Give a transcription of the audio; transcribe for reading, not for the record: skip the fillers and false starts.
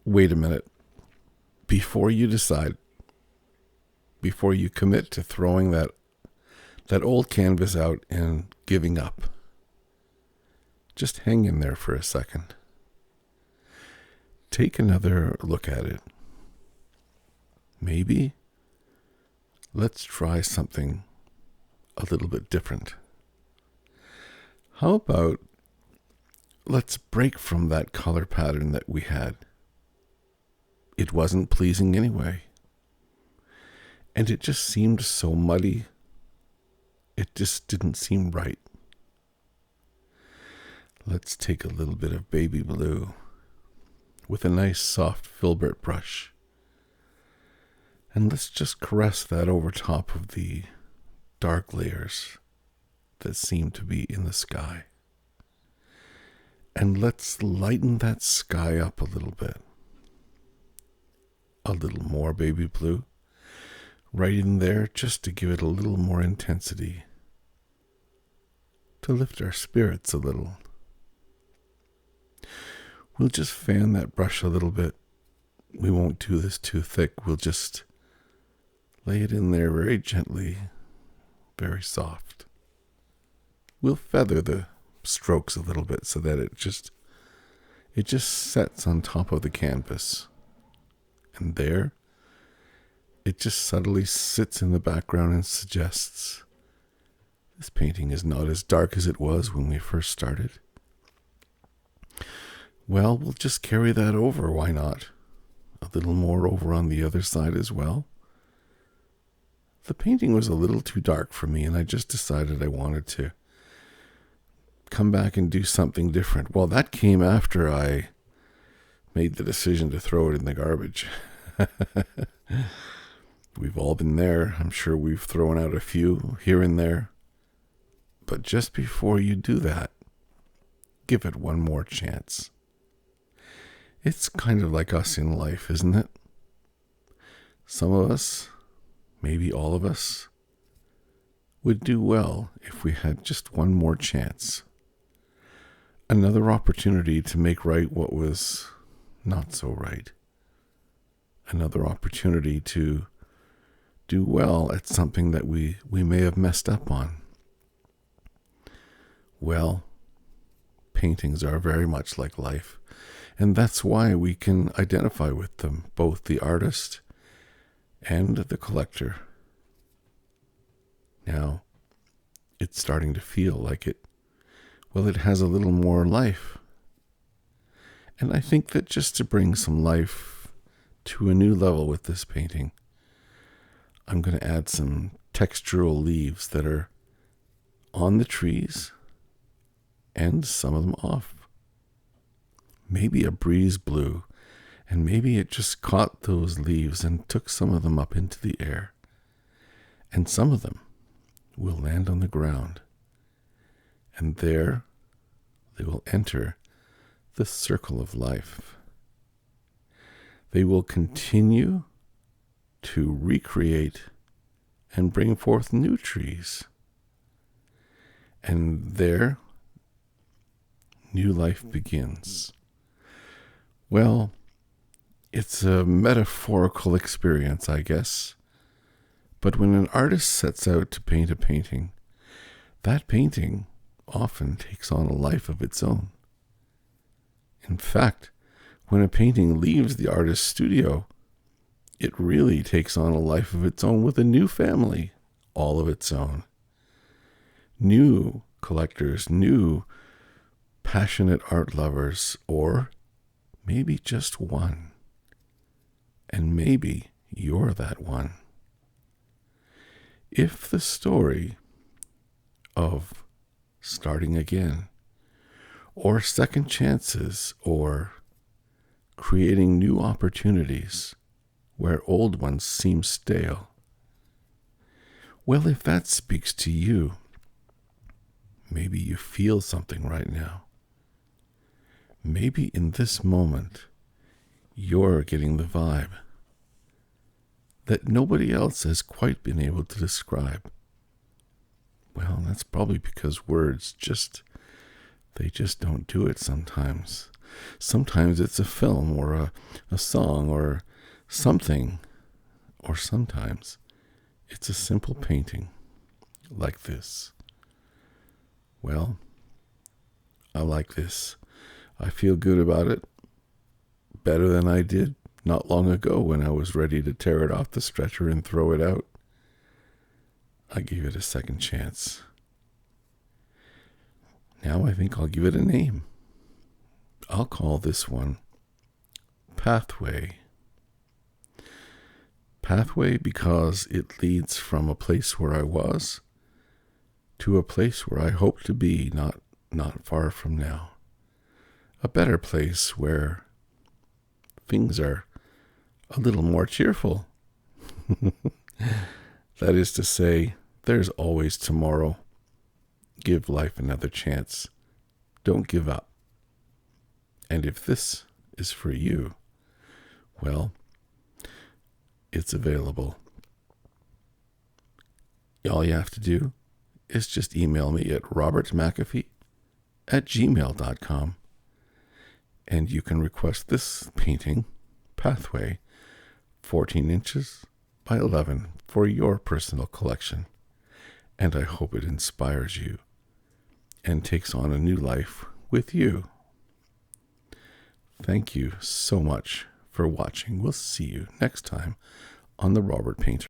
wait a minute. Before you decide, before you commit to throwing that old canvas out and giving up, just hang in there for a second. Take another look at it. Maybe let's try something a little bit different. How about let's break from that color pattern that we had? It wasn't pleasing anyway. And it just seemed so muddy. It just didn't seem right. Let's take a little bit of baby blue with a nice soft filbert brush. And let's just caress that over top of the dark layers that seem to be in the sky. And let's lighten that sky up a little bit. A little more baby blue, right in there, just to give it a little more intensity, to lift our spirits a little. We'll just fan that brush a little bit. We won't do this too thick. We'll just lay it in there very gently, very soft. We'll feather the strokes a little bit so that it just sets on top of the canvas. And there, it just subtly sits in the background and suggests this painting is not as dark as it was when we first started. Well, we'll just carry that over, why not? A little more over on the other side as well. The painting was a little too dark for me, and I just decided I wanted to come back and do something different. Well, that came after I made the decision to throw it in the garbage. We've all been there. I'm sure we've thrown out a few here and there. But just before you do that, give it one more chance. It's kind of like us in life, isn't it? Some of us, maybe all of us, would do well if we had just one more chance. Another opportunity to make right what was not so right. Another opportunity to do well at something that we may have messed up on. Well, paintings are very much like life, and that's why we can identify with them, both the artist and the collector. Now, it's starting to feel like it has a little more life. And I think that just to bring some life to a new level with this painting, I'm going to add some textural leaves that are on the trees and some of them off. Maybe a breeze blew, and maybe it just caught those leaves and took some of them up into the air. And some of them will land on the ground. And there they will enter the circle of life. They will continue to recreate and bring forth new trees. And there, new life begins. Well, it's a metaphorical experience, I guess. But when an artist sets out to paint a painting, that painting often takes on a life of its own. In fact, when a painting leaves the artist's studio, it really takes on a life of its own with a new family, all of its own. New collectors, new passionate art lovers, or maybe just one. And maybe you're that one. If the story of starting again, or second chances, or creating new opportunities where old ones seem stale, well, if that speaks to you, maybe you feel something right now. Maybe in this moment, you're getting the vibe that nobody else has quite been able to describe. Well, that's probably because words just don't do it sometimes. Sometimes it's a film or a song or something. Or sometimes it's a simple painting like this. Well, I like this. I feel good about it. Better than I did not long ago when I was ready to tear it off the stretcher and throw it out. I gave it a second chance. Now I think I'll give it a name. I'll call this one Pathway. Pathway because it leads from a place where I was to a place where I hope to be not far from now. A better place where things are a little more cheerful. That is to say, there's always tomorrow. Give life another chance. Don't give up. And if this is for you, well, it's available. All you have to do is just email me at robertmcafee@gmail.com, and you can request this painting, Pathway, 14 inches by 11 for your personal collection. And I hope it inspires you and takes on a new life with you. Thank you so much for watching. We'll see you next time on The Robert Painter.